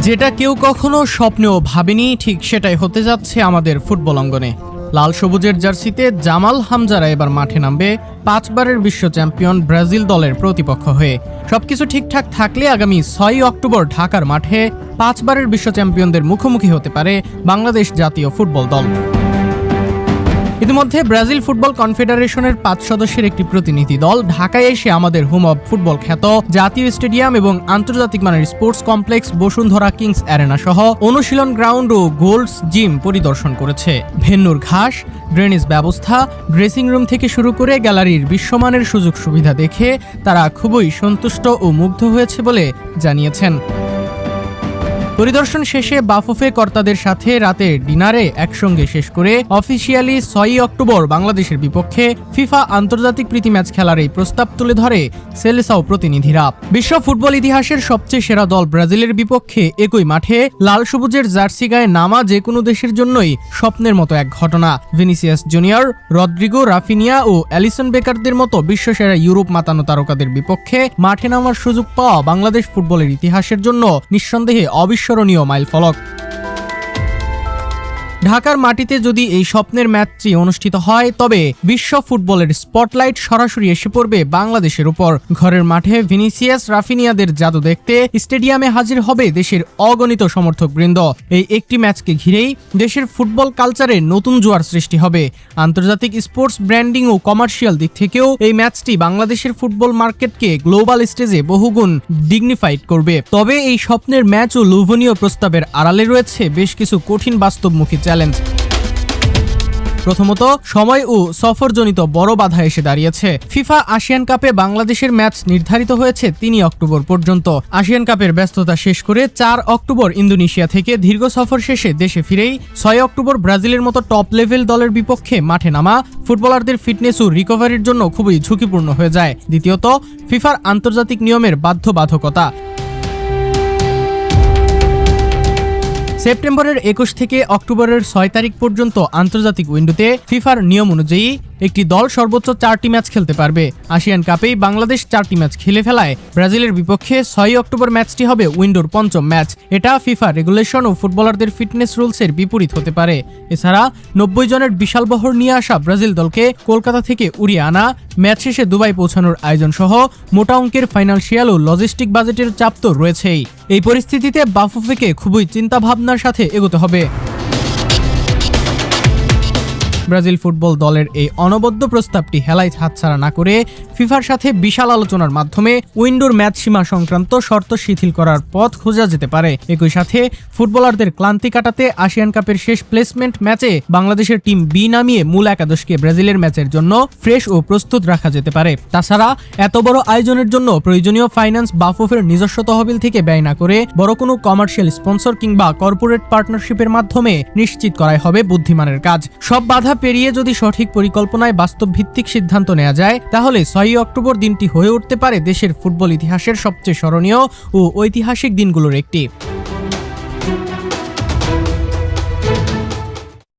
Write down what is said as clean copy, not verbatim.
যেটা কেউ কখনো স্বপ্নেও ভাবেনি, ঠিক সেটাই হতে যাচ্ছে আমাদের ফুটবল অঙ্গনে। লাল সবুজের জার্সিতে জামাল হামজারা এবার মাঠে নামবে 5 বারের বিশ্ব চ্যাম্পিয়ন ব্রাজিল দলের প্রতিপক্ষ হয়ে। সবকিছু ঠিকঠাক থাকলে আগামী 6 অক্টোবর ঢাকার মাঠে 5 বারের বিশ্ব চ্যাম্পিয়নদের মুখোমুখি হতে পারে বাংলাদেশ জাতীয় ফুটবল দল। ইতিমধ্যে ব্রাজিল ফুটবল কনফেডারেশনের 5 সদস্যের একটি প্রতিনিধি দল ঢাকায় এসে আমাদের হোম অব ফুটবল খ্যাত জাতীয় স্টেডিয়াম এবং আন্তর্জাতিক মানের sports complex Bashundhara Kings Arena সহ অনুশীলন গ্রাউন্ড ও গোল্ডস জিম পরিদর্শন করেছে। ভেন্যুর ঘাস, ড্রেনেজ ব্যবস্থা, ড্রেসিং রুম থেকে শুরু করে গ্যালারির বিশ্বমানের সুযোগ সুবিধা দেখে তারা খুবই সন্তুষ্ট ও মুগ্ধ হয়েছে বলে জানিয়েছেন। পরিদর্শন শেষে বাফুফে কর্তাদের সাথে রাতে ডিনারে একসঙ্গে শেষ করে অফিসিয়ালি 6 অক্টোবর বাংলাদেশের বিপক্ষে ফিফা আন্তর্জাতিক প্রীতি ম্যাচ খেলার এই প্রস্তাব তুলে ধরে সেলেসাও প্রতিনিধিরা। বিশ্ব ফুটবল ইতিহাসের সবচেয়ে সেরা দল ব্রাজিলের বিপক্ষে একই মাঠে লাল সবুজের জার্সি গায়ে নামা যে কোনো দেশের জন্যই স্বপ্নের মতো এক ঘটনা। ভিনিসিয়াস জুনিয়র, রদ্রিগো, রাফিনিয়া ও অ্যালিসন বেকারদের মতো বিশ্বসেরা ইউরোপ মাতানো তারকাদের বিপক্ষে মাঠে নামার সুযোগ পাওয়া বাংলাদেশ ফুটবলের ইতিহাসের জন্য নিঃসন্দেহে অবিস্মরণীয় মাইলফলক। ঢাকার মাটিতে যদি এই স্বপ্নের ম্যাচটি অনুষ্ঠিত হয়, তবে বিশ্ব ফুটবলের স্পটলাইট সরাসরি এসে পড়বে বাংলাদেশের উপর। ঘরের মাঠে ভিনিসিয়াস, রাফিনিয়াদের জাদু দেখতে স্টেডিয়ামে হাজির হবে দেশের অগণিত সমর্থকবৃন্দ। এই একটি ম্যাচকে ঘিরেই দেশের ফুটবল কালচারে নতুন জোয়ার সৃষ্টি হবে। আন্তর্জাতিক স্পোর্টস ব্র্যান্ডিং ও কমার্শিয়াল দিক থেকেও এই ম্যাচটি বাংলাদেশের ফুটবল মার্কেটকে গ্লোবাল স্টেজে বহুগুণ ডিগনিফাইড করবে। তবে এই স্বপ্নের ম্যাচ ও লোভনীয় প্রস্তাবের আড়ালে রয়েছে বেশ কিছু কঠিন বাস্তবমুখী চ্যালেঞ্জ। প্রথমত, সময় ও সফরজনিত বড় বাধা এসে দাঁড়িয়েছে। ফিফা আসিয়ান কাপে বাংলাদেশের ম্যাচ নির্ধারিত হয়েছে 3 অক্টোবর পর্যন্ত। আসিয়ান কাপের ব্যস্ততা শেষ করে 4 অক্টোবর ইন্দোনেশিয়া থেকে দীর্ঘ সফর শেষে দেশে ফিরেই 6 অক্টোবর ব্রাজিলের মতো টপ লেভেল দলের বিপক্ষে মাঠে নামা ফুটবলারদের ফিটনেস ও রিকভারির জন্য খুবই ঝুঁকিপূর্ণ হয়ে যায়। দ্বিতীয়ত, ফিফার আন্তর্জাতিক নিয়মের বাধ্যবাধকতা। সেপ্টেম্বরের 21 থেকে অক্টোবরের 6 তারিখ পর্যন্ত আন্তর্জাতিক উইন্ডোতে ফিফার নিয়ম অনুযায়ী একটি দল সর্বোচ্চ 4টি ম্যাচ খেলতে পারবে। আসিয়ান কাপেই বাংলাদেশ 4টি ম্যাচ খেলে ফেলায় ব্রাজিলের বিপক্ষে 6 অক্টোবর ম্যাচটি হবে উইন্ডোর 5ম ম্যাচ। এটা ফিফা রেগুলেশন ও ফুটবলারদের ফিটনেস রুলসের বিপরীত হতে পারে। এছাড়া 90 জনের বিশাল বহর নিয়ে আসা ব্রাজিল দলকে কলকাতা থেকে উড়িয়ে আনা, ম্যাচ শেষে দুবাই পৌঁছানোর আয়োজন সহ মোটা অঙ্কের ফাইন্যান্সিয়াল ও লজিস্টিক বাজেটের চাপ তো রয়েছেই। এই পরিস্থিতিতে বাফুফেকে খুবই চিন্তাভাবনার সাথে এগোতে হবে। ব্রাজিল ফুটবল দলের এই অনবদ্য প্রস্তাবটি হেলায় হাতছাড়া না করে ফিফার সাথে বিশাল আলোচনার মাধ্যমে উইন্ডোর ম্যাচ সীমা সংক্রান্ত শর্ত শিথিল করার পথ খোঁজা যেতে পারে। একই সাথে ফুটবলারদের ক্লান্তি কাটাতে আসিয়ান কাপের শেষ প্লেসমেন্ট ম্যাচে বাংলাদেশের টিম বি নামিয়ে মূল একাদশকে ব্রাজিলের ম্যাচের জন্য ফ্রেশ ও প্রস্তুত রাখা যেতে পারে। তাছাড়া এত বড় আয়োজনের জন্য প্রয়োজনীয় ফাইন্যান্স বাফুফের নিজস্ব তহবিল থেকে ব্যয় না করে বড় কোনো কমার্শিয়াল স্পন্সর কিংবা কর্পোরেট পার্টনারশিপের মাধ্যমে নিশ্চিত করাই হবে বুদ্ধিমানের কাজ। সব বাধা পেরিয়ে যদি সঠিক পরিকল্পনায় বাস্তব ভিত্তিক সিদ্ধান্ত নেওয়া যায়, তাহলে 6 অক্টোবর দিনটি হয়ে উঠতে পারে দেশের ফুটবল ইতিহাসের সবচেয়ে স্মরণীয় ও ঐতিহাসিক দিনগুলোর একটি।